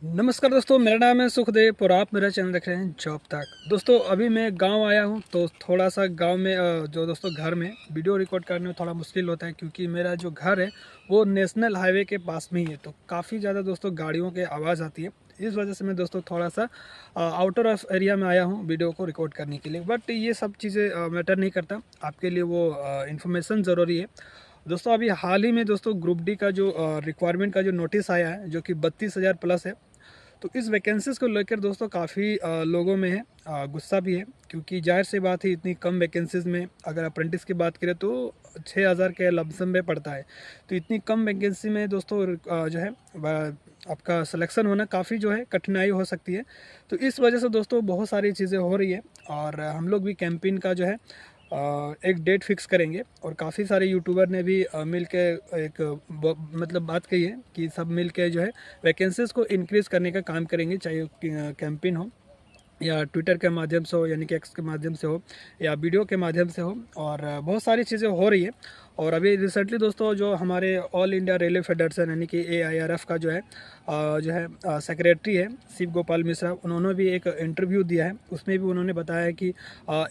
नमस्कार दोस्तों, मेरा नाम है सुखदेव और आप मेरा चैनल देख रहे हैं जॉब तक। दोस्तों अभी मैं गांव आया हूं तो थोड़ा सा गांव में जो दोस्तों घर में वीडियो रिकॉर्ड करने में थोड़ा मुश्किल होता है क्योंकि मेरा जो घर है वो नेशनल हाईवे के पास में ही है, तो काफ़ी ज़्यादा दोस्तों गाड़ियों की आवाज़ आती है। इस वजह से मैं दोस्तों थोड़ा सा आउटर ऑफ एरिया में आया हूँ वीडियो को रिकॉर्ड करने के लिए, बट ये सब चीज़ें मैटर नहीं करता। आपके लिए वो इन्फॉर्मेशन ज़रूरी है। दोस्तों अभी हाल ही में दोस्तों ग्रुप डी का जो रिक्वायरमेंट का जो नोटिस आया है जो कि 32,000 प्लस है, तो इस वैकेंसीज़ को लेकर दोस्तों काफ़ी लोगों में है गुस्सा भी है क्योंकि जाहिर सी बात है इतनी कम वैकेंसीज़ में अगर अप्रेंटिस की बात करें तो 6,000 के लमसम में पड़ता है। तो इतनी कम वैकेंसी में दोस्तों जो है आपका सिलेक्शन होना काफ़ी जो है कठिनाई हो सकती है। तो इस वजह से दोस्तों बहुत सारी चीज़ें हो रही है और हम लोग भी कैंपेन का जो है एक डेट फिक्स करेंगे और काफ़ी सारे यूट्यूबर ने भी मिल के एक मतलब बात कही है कि सब मिल के जो है वैकेंसीज़ को इंक्रीज़ करने का काम करेंगे, चाहे कैंपेन हो या ट्विटर के माध्यम से हो यानी कि एक्स के माध्यम से हो या वीडियो के माध्यम से हो। और बहुत सारी चीज़ें हो रही है। और अभी रिसेंटली दोस्तों जो हमारे ऑल इंडिया रेलवे फेडरेशन यानी कि AIRF का जो है सेक्रेटरी है शिव गोपाल मिश्रा, उन्होंने भी एक इंटरव्यू दिया है। उसमें भी उन्होंने बताया है कि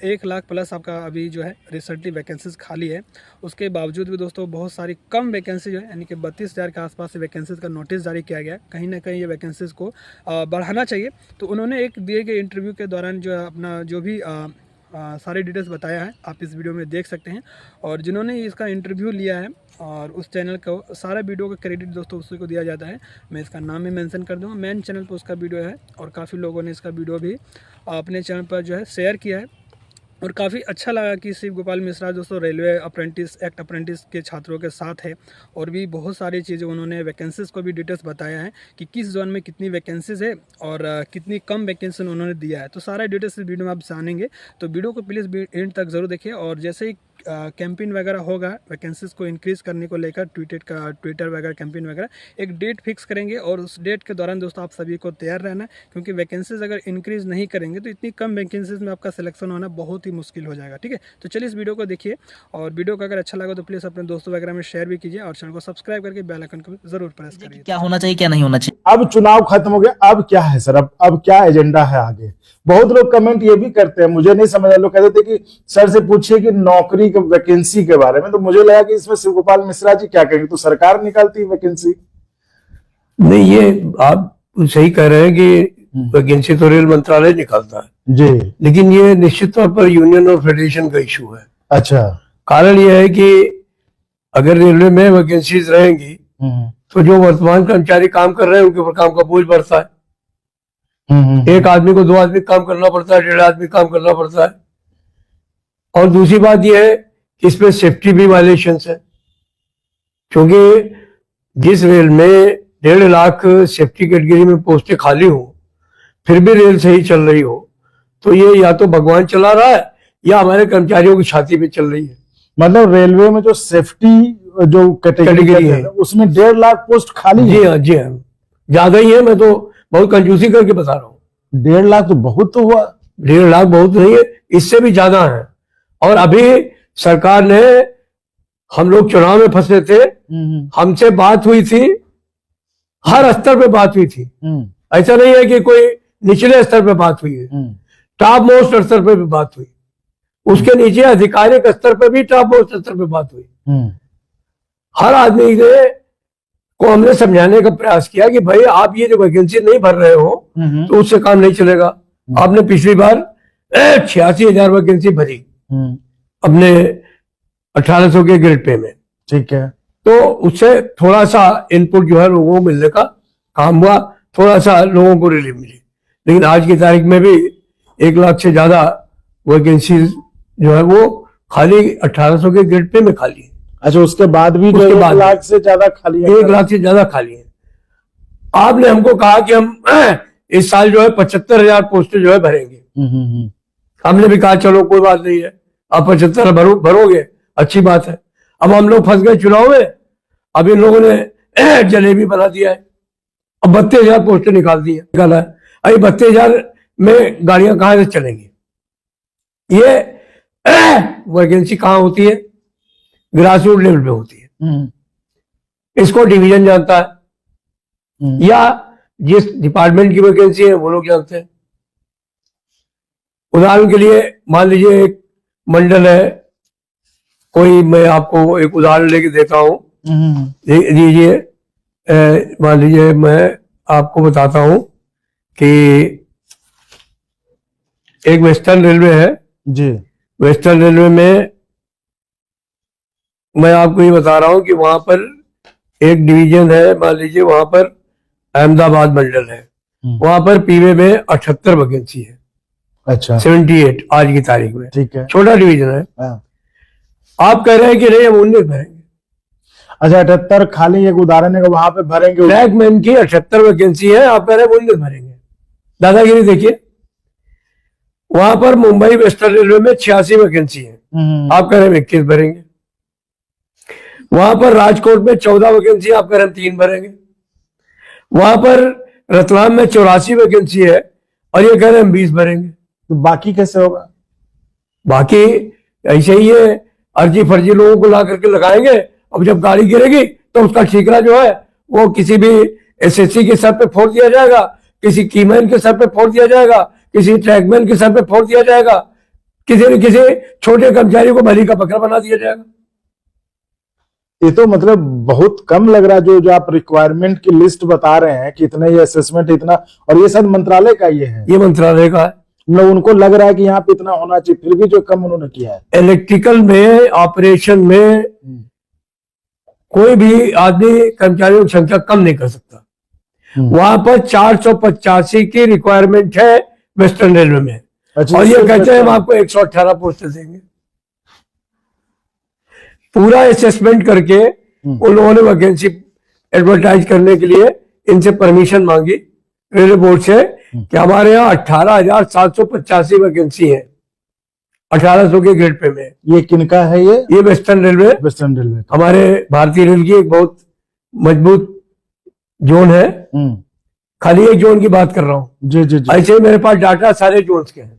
1 लाख प्लस आपका अभी जो है रिसेंटली वैकेंसीज खाली है। उसके बावजूद भी दोस्तों बहुत सारी कम वैकेंसी जो है यानी कि 32,000 के आसपास से वैकेंसीज़ का नोटिस जारी किया गया है। कहीं ना कहीं ये वैकेंसीज़ को बढ़ाना चाहिए। तो उन्होंने एक दिए गए इंटरव्यू के दौरान जो है अपना जो भी सारी डिटेल्स बताया है, आप इस वीडियो में देख सकते हैं। और जिन्होंने इसका इंटरव्यू लिया है और उस चैनल को सारा वीडियो का क्रेडिट दोस्तों उसी को दिया जाता है। मैं इसका नाम भी मेंशन कर दूँगा, मेन चैनल पर उसका वीडियो है और काफ़ी लोगों ने इसका वीडियो भी अपने चैनल पर जो है शेयर किया है। और काफ़ी अच्छा लगा कि शिव गोपाल मिश्रा दोस्तों रेलवे अप्रेंटिस एक्ट अप्रेंटिस के छात्रों के साथ है और भी बहुत सारी चीज़ें उन्होंने वैकेंसीज़ को भी डिटेल्स बताया है कि किस जोन में कितनी वैकेंसीज़ है और कितनी कम वैकेंसी उन्होंने दिया है। तो सारा डिटेल्स इस वीडियो में आप जानेंगे, तो वीडियो को प्लीज़ एंड तक ज़रूर देखिए। और जैसे ही कैंपेन वगैरह होगा वैकेंसीज़ को इंक्रीज़ करने को लेकर ट्विटर वगैरह कैंपेन वगैरह एक डेट फिक्स करेंगे और उस डेट के दौरान दोस्तों आप सभी को तैयार रहना है क्योंकि वैकेंसीज़ अगर इंक्रीज़ नहीं करेंगे तो इतनी कम वैकेंसीज़ में आपका सिलेक्शन होना बहुत ही मुश्किल हो जाएगा। ठीक है, तो चलिए इस वीडियो को देखिए और वीडियो को अगर अच्छा लगा तो प्लीज़ अपने दोस्तों वगैरह में शेयर भी कीजिए और चैनल को सब्सक्राइब करके बेल आइकन को जरूर प्रेस करिए। क्या होना चाहिए क्या नहीं होना चाहिए। अब चुनाव खत्म हो गया, अब क्या है सर? अब क्या एजेंडा है आगे? बहुत लोग कमेंट ये भी करते हैं, मुझे नहीं समझ लोग कहते थे कि सर से पूछिए कि नौकरी के वैकेंसी के बारे में, तो मुझे लगा कि इसमें शिव गोपाल मिश्रा जी क्या कहेंगे, तो सरकार निकालती है वैकेंसी। नहीं, ये आप सही कह रहे हैं कि वैकेंसी तो रेल मंत्रालय निकालता है जी, लेकिन ये निश्चित तौर पर यूनियन और फेडरेशन का इशू है। अच्छा, कारण ये है कि अगर रेलवे में वैकेंसीज रहेंगी तो जो वर्तमान कर्मचारी काम कर रहे हैं उनके ऊपर काम का बोझ बढ़ता है। एक आदमी को 2 आदमी काम करना पड़ता है, 1.5 आदमी काम करना पड़ता है। और दूसरी बात यह है कि इसमें सेफ्टी भी वायलेशन है क्योंकि जिस रेल में 1.5 लाख सेफ्टी कैटेगरी में पोस्टें खाली हो फिर भी रेल सही चल रही हो तो ये या तो भगवान चला रहा है या हमारे कर्मचारियों की छाती पे चल रही है। मतलब रेलवे में जो सेफ्टी जो कैटेगरी है उसमें 1.5 लाख पोस्ट खाली है। जी हाँ, जी हाँ, ज्यादा ही है। मैं तो बहुत कंजूसी करके बता रहा हूँ। 1.5 लाख तो बहुत तो हुआ। 1.5 लाख बहुत नहीं है, इससे भी ज्यादा है। और अभी सरकार ने, हम लोग चुनाव में फंसे थे, हमसे बात हुई थी, हर स्तर पे बात हुई थी। ऐसा नहीं है कि कोई निचले स्तर पे बात हुई है, टॉप मोस्ट स्तर पे भी बात हुई, उसके नीचे आधिकारिक स्तर पे भी टॉप मोस्ट स्तर पे बात हुई। हर आदमी को हमने समझाने का प्रयास किया कि भाई आप ये जो वैकेंसी नहीं भर रहे हो तो उससे काम नहीं चलेगा। आपने पिछली बार 86,000 वैकेंसी भरी अपने 1800 के ग्रेड पे में, ठीक है, तो उससे थोड़ा सा इनपुट जो है लोगों को मिलने का काम हुआ, थोड़ा सा लोगों को रिलीफ मिली। लेकिन आज की तारीख में भी 1 लाख से ज्यादा वैकेंसी जो है वो खाली 1800 के ग्रेड पे में खाली है। अच्छा, उसके बाद भी 1 लाख से ज्यादा खाली है। 1 लाख से ज्यादा खाली है। आपने हमको कहा कि हम इस साल जो है 75,000 पोस्टें जो है भरेंगे। हमने भी कहा चलो कोई बात नहीं है, आप 75 भरोगे, अच्छी बात है। अब हम लोग फंस गए चुनाव में। अब इन लोगों ने जलेबी बना दिया है, अब 32,000 पोस्टें निकाला है। अभी 32,000 में गाड़ियां कहां से चलेंगी? ये वैकेंसी कहां होती है? ग्रास रूट लेवल पे होती है। इसको डिवीजन जानता है या जिस डिपार्टमेंट की वैकेंसी है वो लोग जानते हैं। उदाहरण के लिए मान लीजिए एक मंडल है कोई, मैं आपको एक उदाहरण लेके देता हूँ, लीजिए मान लीजिए मैं आपको बताता हूँ कि एक वेस्टर्न रेलवे है जी। वेस्टर्न रेलवे में मैं आपको ये बता रहा हूँ कि वहां पर एक डिवीजन है, मान लीजिए वहां पर अहमदाबाद मंडल है, वहां पर पीवे में 78 वैकेंसी है। अच्छा, 78 आज की तारीख में, ठीक है। छोटा डिवीजन है। हाँ। आप कह रहे हैं कि नहीं हम 19 भरेंगे। अच्छा, 78 खाली एक उदाहरण है, वहां पे भरेंगे। ट्रैकमैन की 78 वैकेंसी है, आप कह रहे हैं 19 भरेंगे। दादागिरी देखिए। वहां पर मुंबई वेस्टर्न रेलवे में 86 वैकेंसी है, आप कह रहे हैं 21 भरेंगे। वहां पर राजकोट में 14 वैकेंसी, आप कह रहे हैं 3 भरेंगे। वहां पर रतलाम में 84 वैकेंसी है और ये कह रहे हैं हम 20 भरेंगे। तो बाकी कैसे होगा? बाकी ऐसे ही है, अर्जी फर्जी लोगों को ला करके लगाएंगे। अब जब गाड़ी गिरेगी तो उसका ठीकरा जो है वो किसी भी एसएससी के सर पे फोड़ दिया जाएगा, किसी कीमैन के सर पे फोड़ दिया जाएगा, किसी ट्रैकमैन के सर पे फोड़ दिया जाएगा, किसी न किसी छोटे कर्मचारी को बलि का बकरा बना दिया जाएगा। ये तो मतलब बहुत कम लग रहा है जो आप रिक्वायरमेंट की लिस्ट बता रहे हैं कि इतना ये असेसमेंट इतना, और ये सब मंत्रालय का ये है, ये मंत्रालय का है। मतलब उनको लग रहा है कि यहाँ पे इतना होना चाहिए, फिर भी जो कम उन्होंने किया है। इलेक्ट्रिकल में ऑपरेशन में कोई भी आदमी कर्मचारियों की संख्या कम नहीं कर सकता। वहां पर 485 की रिक्वायरमेंट है वेस्टर्न रेलवे में। अच्छा, और ये कहते हैं हम आपको 118 पोस्ट देंगे। पूरा असेसमेंट करके उन लोगों ने वैकेंसी एडवर्टाइज करने के लिए इनसे परमिशन मांगी रेलवे बोर्ड से कि हमारे यहाँ 18,785 वैकेंसी है 1800 के ग्रेड पे में। ये किनका है? ये वेस्टर्न रेलवे, वेस्टर्न रेलवे हमारे भारतीय रेल की एक बहुत मजबूत जोन है। खाली एक जोन की बात कर रहा हूँ। जी जी जी। ऐसे मेरे पास डाटा सारे जोन्स के हैं।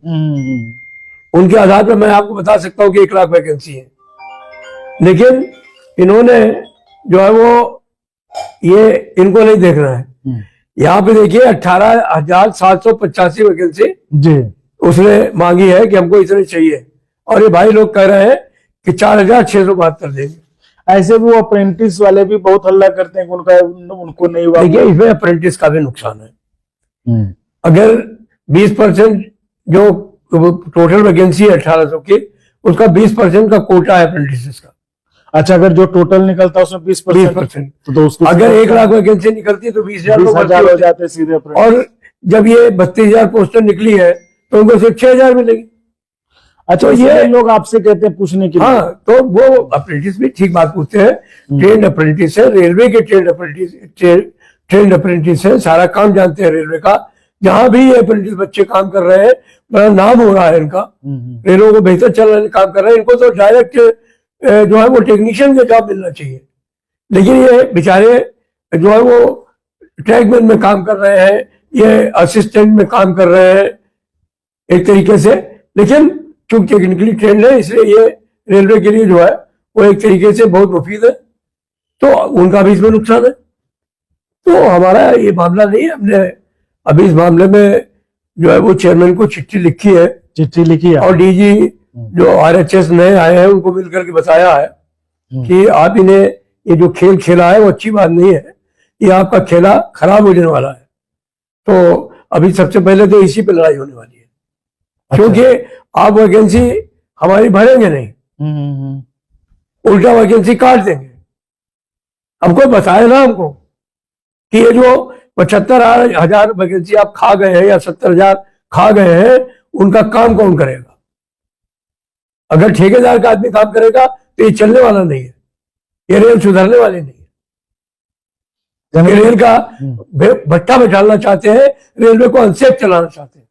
उनके आधार पर मैं आपको बता सकता हूँ कि 1 लाख वैकेंसी है। लेकिन इन्होंने जो है वो ये इनको नहीं देखना है। यहाँ पे देखिए 18,785 वैकेंसी जी उसने मांगी है कि हमको इतने चाहिए, और ये भाई लोग कह रहे हैं कि 4,672 देंगे। ऐसे वो अप्रेंटिस वाले भी बहुत हल्ला करते हैं कि उनको नहीं हुआ। देखिए इसमें अप्रेंटिस का भी नुकसान है। अगर 20% जो टोटल वैकेंसी है 1800 की, उसका 20% का कोटा है अप्रेंटिस का। अच्छा, अगर जो टोटल निकलता है उसमें 20% तो उसको अगर 1 लाख वैकेंसी निकलती है तो 20,000 हो जाते सीधे। और जब ये 32,000 पोस्टर निकली है तो उनको सिर्फ 6,000 मिलेगी। अच्छा, तो ये लोग आपसे कहते हैं पूछने के लिए। हाँ, तो वो अप्रेंटिस भी ठीक बात पूछते हैं। ट्रेंड अप्रेंटिस है, रेलवे के ट्रेंड अप्रेंटिस है, सारा काम जानते हैं रेलवे का। जहां भी ये अप्रेंटिस बच्चे काम कर रहे हैं, बड़ा नाम हो रहा है इनका, रेलवे को बेहतर चल रहे काम कर रहे हैं। इनको तो डायरेक्ट जो है वो टेक्नीशियन का जॉब मिलना चाहिए। लेकिन ये बेचारे जो है वो ट्रैकमैन में काम कर रहे हैं, ये असिस्टेंट में काम कर रहे हैं एक तरीके से। लेकिन चूंकि टेक्निकली ट्रेंड है इसलिए ये रेलवे के लिए जो है वो एक तरीके से बहुत मुफीद है, तो उनका भी इसमें नुकसान है। तो हमारा ये मामला नहीं है। हमने अभी इस मामले में जो है वो चेयरमैन को चिट्ठी लिखी है और डीजी जो आरएचएस नए आए हैं उनको मिलकर के बताया है कि आप इन्हें ये जो खेल खेला है वो अच्छी बात नहीं है, ये आपका खेला खराब होने वाला है। तो अभी सबसे पहले तो इसी पे लड़ाई होने वाली है। अच्छा। क्योंकि आप वैकेंसी हमारी भरेंगे नहीं, उल्टा वैकेंसी काट देंगे। अब कोई बताए ना हमको कि ये जो 75,000 वैकेंसी आप खा गए हैं या 70,000 खा गए हैं, उनका काम कौन करेगा? अगर ठेकेदार का आदमी काम करेगा तो ये चलने वाला नहीं है, ये रेल सुधरने वाली नहीं है। रेल का भट्टा बैठाना चाहते हैं, रेलवे को अनसेफ चलाना चाहते हैं।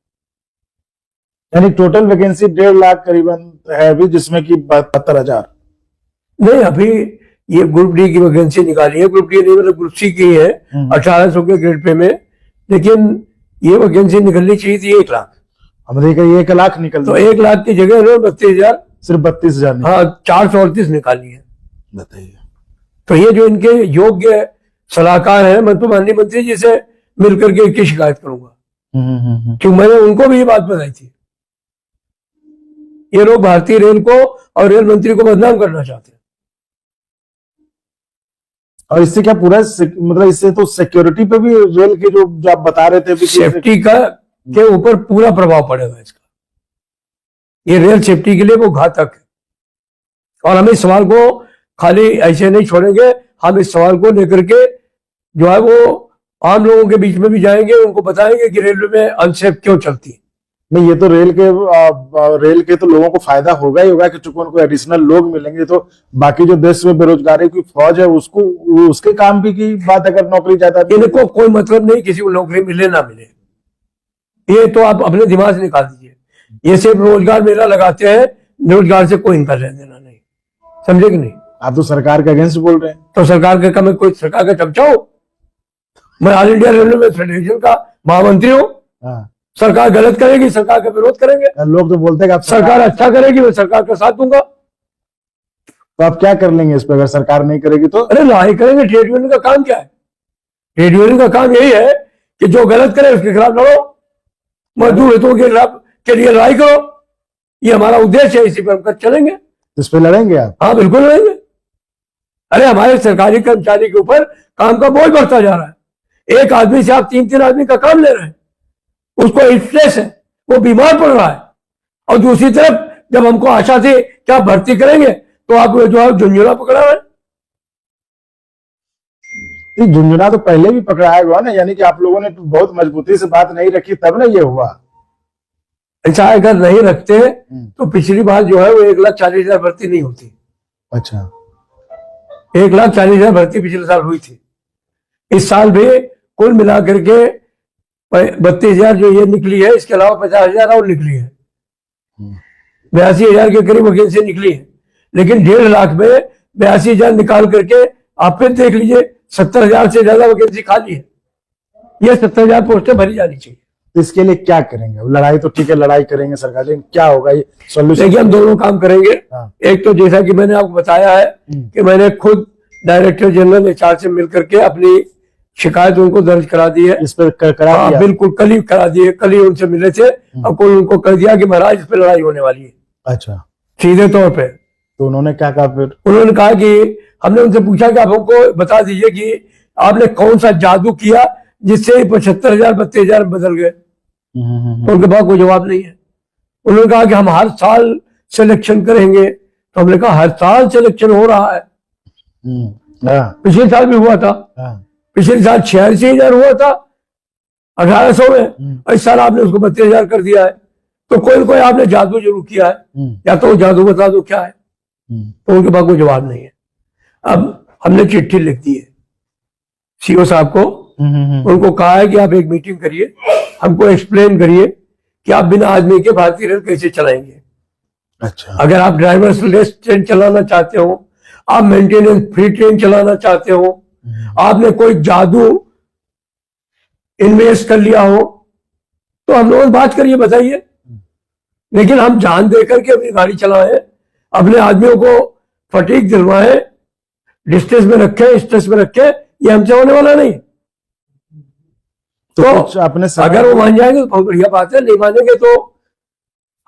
यानी टोटल वैकेंसी 1.5 लाख करीबन है अभी, जिसमें कि 72,000 नहीं, अभी ये ग्रुप डी की वैकेंसी निकाली है। ग्रुप डी नहीं मतलब ग्रुप सी की है 1800 के ग्रेड पे में। लेकिन ये वैकेंसी निकलनी चाहिए थी 1 लाख। हमने कहा 1 लाख निकल, तो 1 लाख की जगह 32,000, सिर्फ 32,000। हाँ, 438 निकाली है। बताइए। तो ये जो इनके योग्य सलाहकार हैं, मैं तो माननीय मंत्री जी से मिलकर के इसकी शिकायत करूंगा। क्योंकि मैंने उनको भी ये बात बताई थी। ये लोग भारतीय रेल को और रेल मंत्री को बदनाम करना चाहते हैं। और इससे क्या पूरा मतलब इससे तो सिक्योरिटी पे भी रेल के जो आप बता रहे थे सेफ्टी का के ऊपर पूरा प्रभाव पड़ेगा इसका। ये रेल सेफ्टी के लिए वो घातक है। और हम इस सवाल को खाली ऐसे नहीं छोड़ेंगे। हम इस सवाल को लेकर के जो है वो आम लोगों के बीच में भी जाएंगे, उनको बताएंगे कि रेलवे में अनसेफ क्यों चलती है। नहीं, ये तो रेल के तो लोगों को फायदा होगा ही होगा कि चूंकि उनको एडिशनल लोग मिलेंगे, तो बाकी जो देश में बेरोजगारी की फौज है उसको उसके काम भी की बात अगर नौकरी ज्यादा। इनको कोई मतलब नहीं किसी को नौकरी मिले ना मिले, ये तो आप अपने दिमाग से निकाल दीजिए। ये सिर्फ रोजगार मेला लगाते हैं, रोजगार से कोई इनका लेना देना नहीं, समझे कि नहीं। आप तो सरकार के अगेंस्ट बोल रहे हैं। तो सरकार के कम कोई सरकार का चमचा हो? मैं ऑल इंडिया रेलवे फेडरेशन का महामंत्री हूँ। सरकार गलत करेगी, सरकार का विरोध करेंगे। लोग तो बोलते हैं कि आप सरकार अच्छा करेगी, मैं सरकार का साथ दूंगा। तो आप क्या कर लेंगे इस पर अगर सरकार नहीं करेगी तो? अरे लड़ाई करेंगे। ट्रेड यूनियन का काम क्या है? ट्रेड यूनियन का काम यही है कि जो गलत करे उसके खिलाफ लड़ो, मजदूर हितों के लिए लड़ाई करो। ये हमारा उद्देश्य है, इसी पर हम कर चलेंगे। इस पे लड़ेंगे आप? हाँ बिल्कुल लड़ेंगे। अरे हमारे सरकारी कर्मचारी के ऊपर काम का बोझ बढ़ता जा रहा है। एक आदमी से आप 3-3 आदमी का काम ले रहे हैं, उसको स्ट्रेस है, वो बीमार पड़ रहा है। और दूसरी तरफ जब हमको आशा थी कि आप भर्ती करेंगे तो आप जो है झुंझुना पकड़ा है। झुंझुना तो पहले भी पकड़ाया हुआ ना, यानी कि आप लोगों ने बहुत मजबूती से बात नहीं रखी तब ना ये हुआ। ऐसा अगर नहीं रखते तो पिछली बार जो है वो 1,40,000 भर्ती नहीं होती। अच्छा, 1,40,000 भर्ती पिछले साल हुई थी। इस साल भी कुल मिलाकर के 32,000 जो ये निकली है, इसके अलावा 50,000 और निकली है। 82,000 के करीब वैकेंसी निकली है। लेकिन 1.5 लाख में 82,000 निकाल करके आप फिर देख लीजिए 70,000 से ज्यादा वैकेंसी खाली है। ये 70,000 पोस्टें भरी जानी चाहिए। तो इसके लिए क्या करेंगे? लड़ाई तो ठीक है, लड़ाई करेंगे सरकार, लेकिन क्या होगा ये सोल्यूशन? देखिए हम दोनों काम करेंगे। एक तो जैसा कि मैंने आपको बताया है कि मैंने खुद डायरेक्टर जनरल HR से मिलकर के अपनी शिकायत उनको दर्ज करा दी है। इस पर करा दिया? बिल्कुल, कल ही करा दी है। कल ही उनसे मिले थे और कल उनको कर दिया कि महाराज इस पर लड़ाई होने वाली है। अच्छा, सीधे तौर पे। तो उन्होंने क्या कहा फिर? उन्होंने कहा कि हमने उनसे पूछा कि आप हमको बता दीजिए कि आपने कौन सा जादू किया जिससे 75,000 32,000 बदल गए। तो उनके पास कोई जवाब नहीं है। उन्होंने कहा कि हम हर साल सिलेक्शन करेंगे। तो हमने कहा हर साल सिलेक्शन हो रहा है। पिछले साल भी हुआ था। पिछले साल 86,000 हुआ था 1800 में, इस साल आपने उसको 32,000 कर दिया है। तो कोई कोई आपने जादू जरूर किया है, या तो जादू बता दो क्या है। तो उनके पास कोई जवाब नहीं है। अब हमने चिट्ठी लिख दी है CO साहब को। उनको कहा है कि आप एक मीटिंग करिए, हमको एक्सप्लेन करिए कि आप बिना आदमी के भारतीय रेल कैसे चलाएंगे। अच्छा, अगर आप ड्राइवर लेस ट्रेन चलाना चाहते हो, आप मेंटेनेंस फ्री ट्रेन चलाना चाहते हो, आपने कोई जादू इन्वेस्ट कर लिया हो, तो हम लोग बात करिए, बताइए। लेकिन हम जान दे करके अपनी गाड़ी चलाएं, अपने आदमियों को फटीक दिलवाएं, डिस्टेंस में रखें, स्ट्रेस में रखें, ये हमसे होने वाला नहीं। तो अपने अगर वो मान जाएंगे तो बहुत बढ़िया बात है, नहीं मानेंगे तो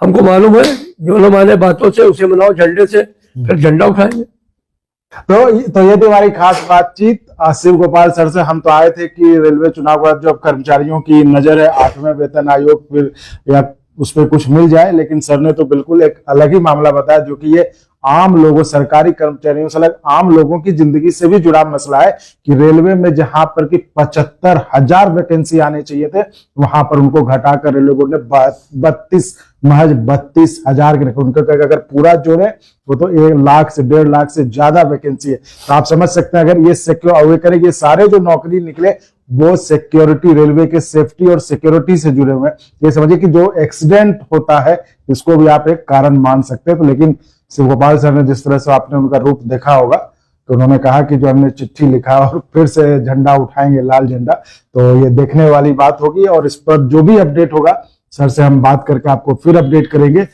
हमको मालूम है जो लोग माने बातों से उसे मनाओ झंडे से, फिर झंडा उठाएंगे। तो ये थी हमारी खास बातचीत शिव गोपाल सर से। हम तो आए थे कि रेलवे चुनाव का जो कर्मचारियों की नजर है 8वें वेतन आयोग फिर या उस पर कुछ मिल जाए, लेकिन सर ने तो बिल्कुल एक अलग ही मामला बताया जो कि ये आम लोगों, सरकारी कर्मचारियों से अलग आम लोगों की जिंदगी से भी जुड़ा मसला है कि रेलवे में जहां पर कि 75,000 वैकेंसी आने चाहिए थे, वहां पर उनको घटाकर रेलवे ने महज 32,000 के रखे। उनका अगर पूरा जोड़े वो तो 1 लाख से 1.5 लाख से ज्यादा वैकेंसी है। तो आप समझ सकते हैं अगर ये सिक्योर करेंगे, ये सारे जो नौकरी निकले वो सिक्योरिटी, रेलवे के सेफ्टी और सिक्योरिटी से जुड़े हुए हैं। ये समझिए कि जो एक्सीडेंट होता है इसको भी आप एक कारण मान सकते हैं। तो लेकिन शिव गोपाल सर ने जिस तरह से आपने उनका रूप देखा होगा, तो उन्होंने कहा कि जो हमने चिट्ठी लिखा और फिर से झंडा उठाएंगे, लाल झंडा, तो ये देखने वाली बात होगी। और इस पर जो भी अपडेट होगा सर से हम बात करके आपको फिर अपडेट करेंगे।